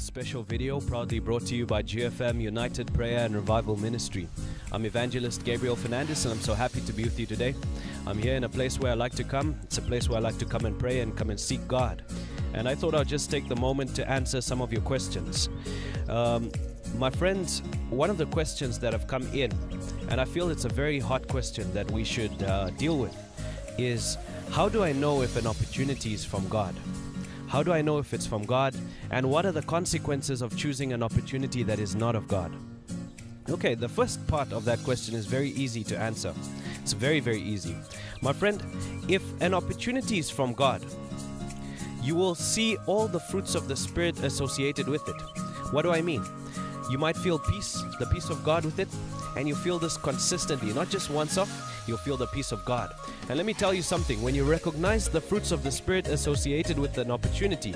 this special video proudly brought to you by GFM United Prayer and Revival Ministry. I'm Evangelist Gabriel Fernandes, and I'm so happy to be with you today. I'm here in a place where I like to come. It's a place where I like to come and pray and come and seek God. And I thought I'd just take the moment to answer some of your questions. My friends, one of the questions that have come in, and I feel it's a very hot question that we should deal with, is how do I know if an opportunity is from God? How do I know if it's from God? And what are the consequences of choosing an opportunity that is not of God? Okay, the first part of that question is very easy to answer. It's very, very easy. My friend, if an opportunity is from God, you will see all the fruits of the Spirit associated with it. What do I mean? You might feel peace, the peace of God with it, and you feel this consistently, not just once off, you'll feel the peace of God. And let me tell you something, when you recognize the fruits of the Spirit associated with an opportunity,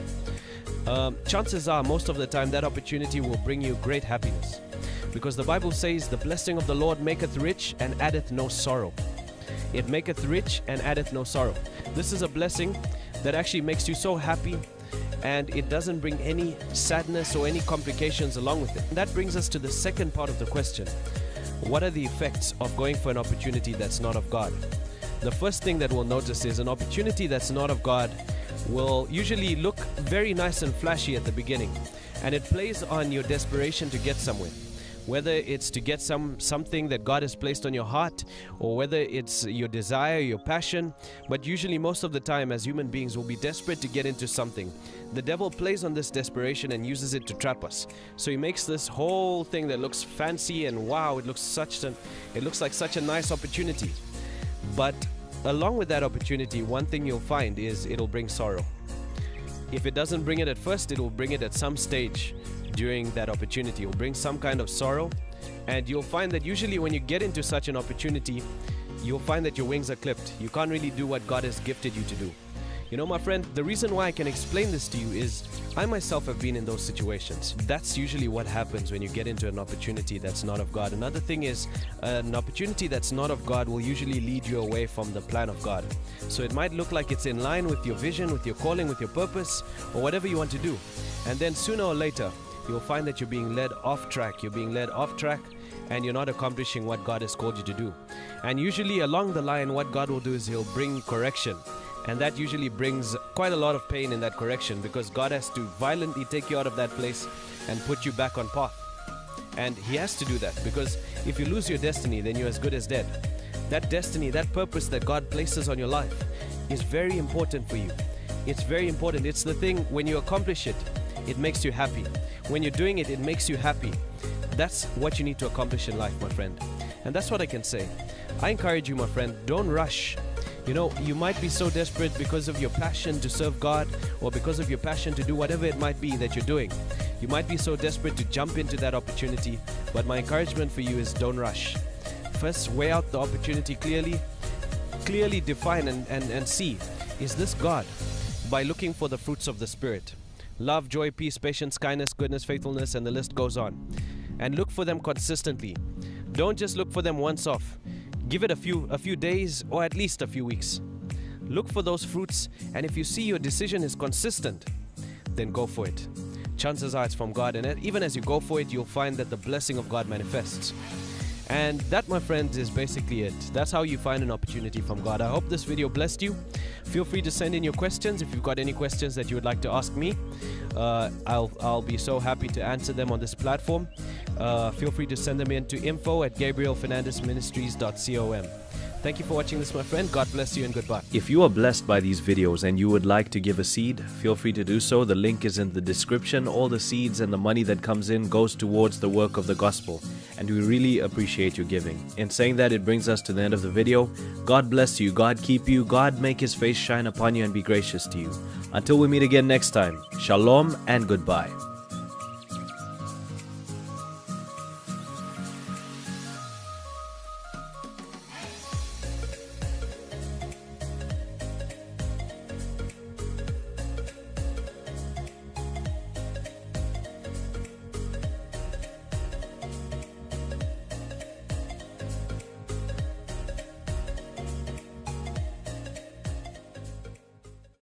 chances are most of the time that opportunity will bring you great happiness. Because the Bible says, the blessing of the Lord maketh rich and addeth no sorrow. It maketh rich and addeth no sorrow. This is a blessing that actually makes you so happy, and it doesn't bring any sadness or any complications along with it. And that brings us to the second part of the question. What are the effects of going for an opportunity that's not of God? The first thing that we'll notice is an opportunity that's not of God will usually look very nice and flashy at the beginning, and it plays on your desperation to get somewhere. Whether it's to get something that God has placed on your heart, or whether it's your desire, your passion, but usually most of the time as human beings we'll be desperate to get into something. The devil plays on this desperation and uses it to trap us. So he makes this whole thing that looks fancy and wow, it looks like such a nice opportunity. But along with that opportunity, one thing you'll find is it'll bring sorrow. If it doesn't bring it at first, it will bring it at some stage during that opportunity. It will bring some kind of sorrow, and you'll find that usually when you get into such an opportunity, you'll find that your wings are clipped. You can't really do what God has gifted you to do. You know, my friend, the reason why I can explain this to you is I myself have been in those situations. That's usually what happens when you get into an opportunity that's not of God. Another thing is an opportunity that's not of God will usually lead you away from the plan of God. So it might look like it's in line with your vision, with your calling, with your purpose, or whatever you want to do. And then sooner or later, you'll find that you're being led off track. You're being led off track, and you're not accomplishing what God has called you to do. And usually along the line, what God will do is He'll bring correction. And that usually brings quite a lot of pain in that correction, because God has to violently take you out of that place and put you back on path. And He has to do that, because if you lose your destiny, then you're as good as dead. That destiny, that purpose that God places on your life is very important for you. It's very important. It's the thing, when you accomplish it, it makes you happy. When you're doing it, it makes you happy. That's what you need to accomplish in life, my friend. And that's what I can say. I encourage you, my friend, don't rush. You know, you might be so desperate because of your passion to serve God, or because of your passion to do whatever it might be that you're doing. You might be so desperate to jump into that opportunity, but my encouragement for you is don't rush. First, weigh out the opportunity clearly define and see, is this God? By looking for the fruits of the Spirit. Love, joy, peace, patience, kindness, goodness, faithfulness, and the list goes on. And look for them consistently. Don't just look for them once off. Give it a few days, or at least a few weeks. Look for those fruits, and if you see your decision is consistent, then go for it. Chances are it's from God, and even as you go for it, you'll find that the blessing of God manifests. And that, my friends, is basically it. That's how you find an opportunity from God. I hope this video blessed you. Feel free to send in your questions. If you've got any questions that you would like to ask me, I'll be so happy to answer them on this platform. Feel free to send them in to info@gabrielfernandesministries.com. Thank you for watching this, my friend. God bless you, and goodbye. If you are blessed by these videos and you would like to give a seed, feel free to do so. The link is in the description. All the seeds and the money that comes in goes towards the work of the gospel, and we really appreciate your giving. In saying that, it brings us to the end of the video. God bless you, God keep you, God make His face shine upon you and be gracious to you. Until we meet again next time, shalom and goodbye.